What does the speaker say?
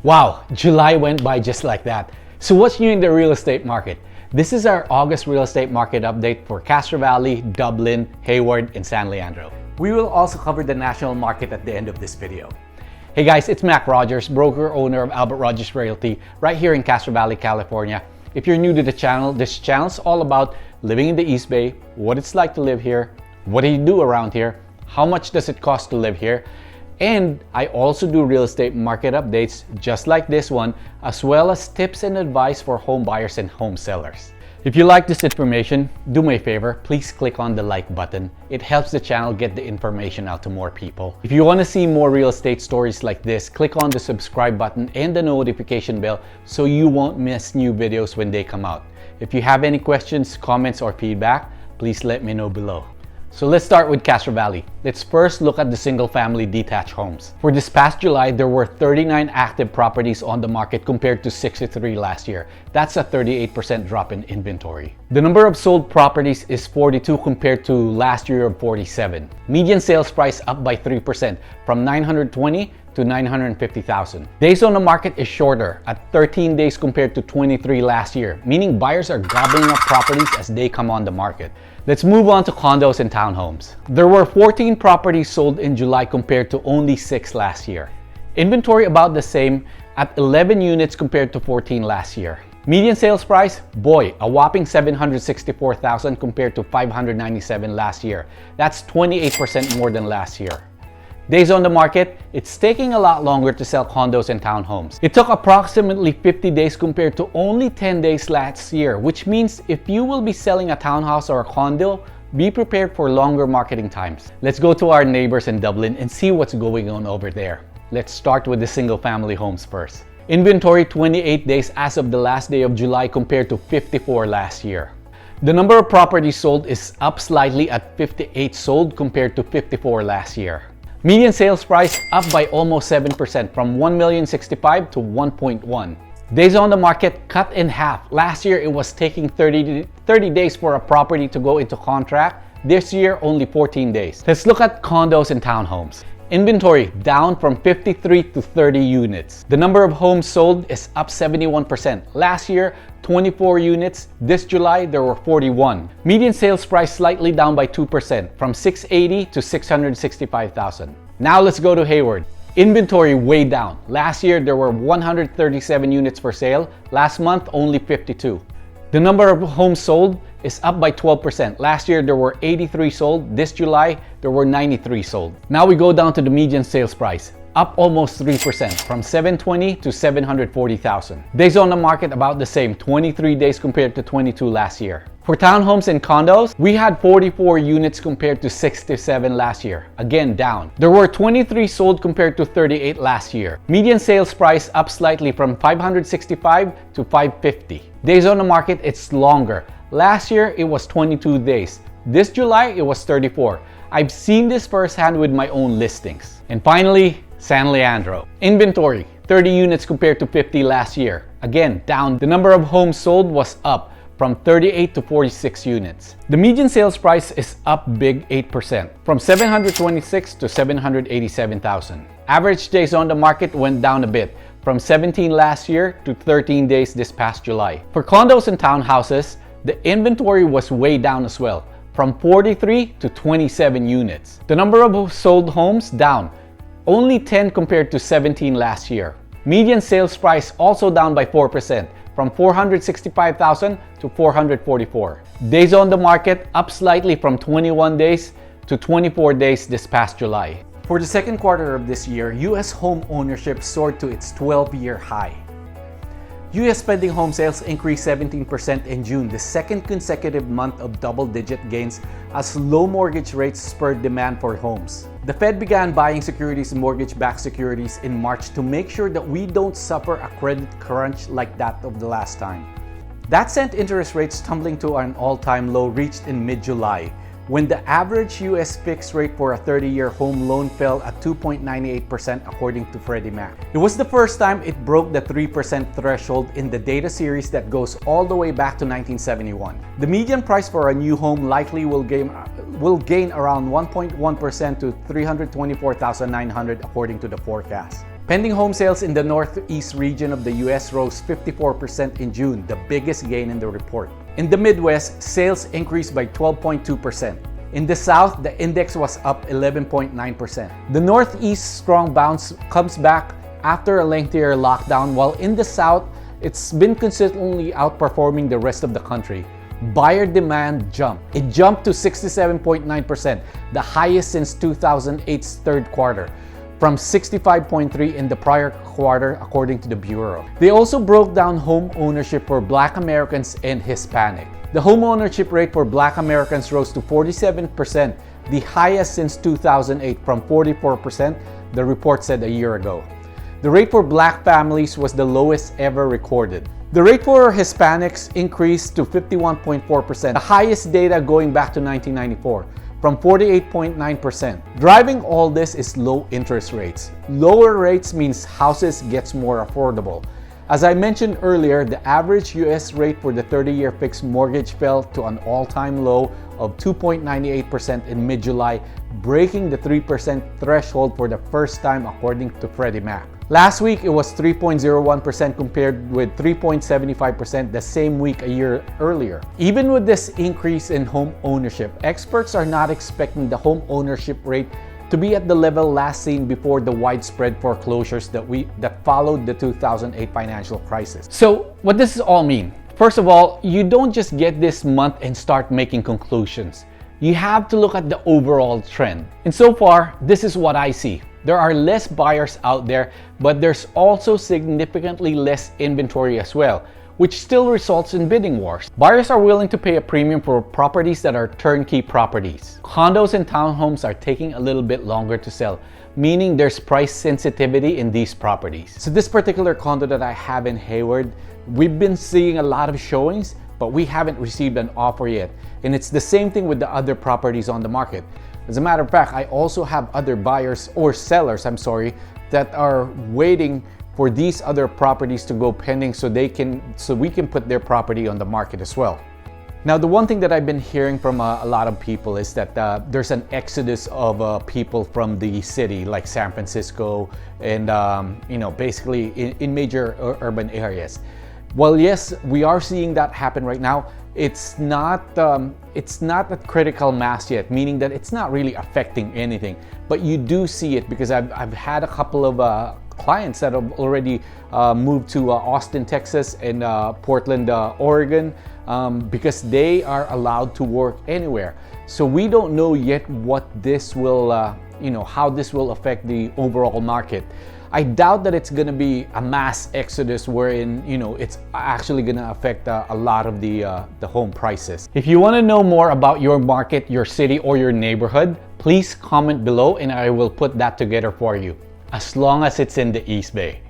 Wow, July went by just like that. So what's new in the real estate market? This is our August real estate market update for Castro Valley, Dublin, Hayward, and San Leandro. We will also cover the national market at the end of this video. Hey guys, it's Mac Rogers, broker owner of Albert Rogers Realty right here in Castro Valley, California. If you're new to the channel, this channel's all about living in the East Bay, what it's like to live here, what do you do around here, how much does it cost to live here, and I also do real estate market updates just like this one, as well as tips and advice for home buyers and home sellers. If you like this information, do me a favor, please click on the like button. It helps the channel get the information out to more people. If you want to see more real estate stories like this, click on the subscribe button and the notification bell so you won't miss new videos when they come out. If you have any questions, comments, or feedback, please let me know below. So let's start with Castro Valley. Let's first look at the single-family detached homes. For this past July, there were 39 active properties on the market compared to 63 last year. That's a 38% drop in inventory. The number of sold properties is 42 compared to last year of 47. Median sales price up by 3% from 920 to 950,000. Days on the market is shorter at 13 days compared to 23 last year, meaning buyers are gobbling up properties as they come on the market. Let's move on to condos and townhomes. There were 14 properties sold in July compared to only 6 last year. Inventory about the same at 11 units compared to 14 last year. Median sales price, boy, a whopping 764,000 compared to 597 last year. That's 28% more than last year. Days on the market, it's taking a lot longer to sell condos and townhomes. It took approximately 50 days compared to only 10 days last year, which means if you will be selling a townhouse or a condo, be prepared for longer marketing times. Let's go to our neighbors in Dublin and see what's going on over there. Let's start with the single-family homes first. Inventory 28 days as of the last day of July compared to 54 last year. The number of properties sold is up slightly at 58 sold compared to 54 last year. Median sales price up by almost 7% from 1,065,000 to 1.1. Days on the market cut in half. Last year it was taking 30 days for a property to go into contract. This year only 14 days. Let's look at condos and townhomes. Inventory down from 53 to 30 units. The number of homes sold is up 71%. Last year, 24 units. This July, there were 41. Median sales price slightly down by 2% from 680 to 665,000. Now let's go to Hayward. Inventory way down. Last year, there were 137 units for sale. Last month, only 52. The number of homes sold is up by 12%. Last year, there were 83 sold. This July, there were 93 sold. Now we go down to the median sales price, up almost 3% from 720 to 740,000. Days on the market about the same, 23 days compared to 22 last year. For townhomes and condos, we had 44 units compared to 67 last year. Again, down. There were 23 sold compared to 38 last year. Median sales price up slightly from 565 to 550. Days on the market, it's longer. Last year, it was 22 days. This July, it was 34. I've seen this firsthand with my own listings. And finally, San Leandro. Inventory, 30 units compared to 50 last year. Again, down. The number of homes sold was up from 38 to 46 units. The median sales price is up big 8%, from 726 to 787,000. Average days on the market went down a bit, from 17 last year to 13 days this past July. For condos and townhouses, the inventory was way down as well, from 43 to 27 units. The number of sold homes down, only 10 compared to 17 last year. Median sales price also down by 4%, from 465,000 to 444. Days on the market up slightly from 21 days to 24 days this past July. For the second quarter of this year, U.S. home ownership soared to its 12-year high. U.S. pending home sales increased 17% in June, the second consecutive month of double-digit gains as low mortgage rates spurred demand for homes. The Fed began buying securities and mortgage-backed securities in March to make sure that we don't suffer a credit crunch like that of the last time. That sent interest rates tumbling to an all-time low reached in mid-July, when the average U.S. fixed rate for a 30-year home loan fell at 2.98% according to Freddie Mac. It was the first time it broke the 3% threshold in the data series that goes all the way back to 1971. The median price for a new home likely will gain around 1.1% to $324,900 according to the forecast. Pending home sales in the Northeast region of the US rose 54% in June, the biggest gain in the report. In the Midwest, sales increased by 12.2%. In the South, the index was up 11.9%. The Northeast strong bounce comes back after a lengthier lockdown, while in the South, it's been consistently outperforming the rest of the country. Buyer demand jumped. It jumped to 67.9%, the highest since 2008's third quarter, from 65.3% in the prior quarter, according to the Bureau. They also broke down home ownership for Black Americans and Hispanic. The home ownership rate for Black Americans rose to 47%, the highest since 2008 from 44%, the report said a year ago. The rate for Black families was the lowest ever recorded. The rate for Hispanics increased to 51.4%, the highest data going back to 1994, from 48.9%. Driving all this is low interest rates. Lower rates means houses gets more affordable. As I mentioned earlier, the average US rate for the 30-year fixed mortgage fell to an all-time low of 2.98% in mid-July, breaking the 3% threshold for the first time according to Freddie Mac. Last week, it was 3.01% compared with 3.75% the same week a year earlier. Even with this increase in home ownership, experts are not expecting the home ownership rate to be at the level last seen before the widespread foreclosures that followed the 2008 financial crisis. So, what does this all mean? First of all, you don't just get this month and start making conclusions. You have to look at the overall trend. And so far, this is what I see. There are less buyers out there, but there's also significantly less inventory as well, which still results in bidding wars. Buyers are willing to pay a premium for properties that are turnkey properties. Condos and townhomes are taking a little bit longer to sell, meaning there's price sensitivity in these properties. So this particular condo that I have in Hayward, we've been seeing a lot of showings, but we haven't received an offer yet. And it's the same thing with the other properties on the market. As a matter of fact, I also have other buyers or sellers, that are waiting for these other properties to go pending so we can put their property on the market as well. Now, the one thing that I've been hearing from a lot of people is that there's an exodus of people from the city, like San Francisco and basically in major urban areas. Well, yes, we are seeing that happen right now. It's not at critical mass yet, meaning that it's not really affecting anything. But you do see it because I've had a couple of clients that have already moved to Austin, Texas and Portland, Oregon, because they are allowed to work anywhere. So we don't know yet what this will, how this will affect the overall market. I doubt that it's going to be a mass exodus wherein, it's actually going to affect a lot of the home prices. If you want to know more about your market, your city, or your neighborhood, please comment below and I will put that together for you, as long as it's in the East Bay.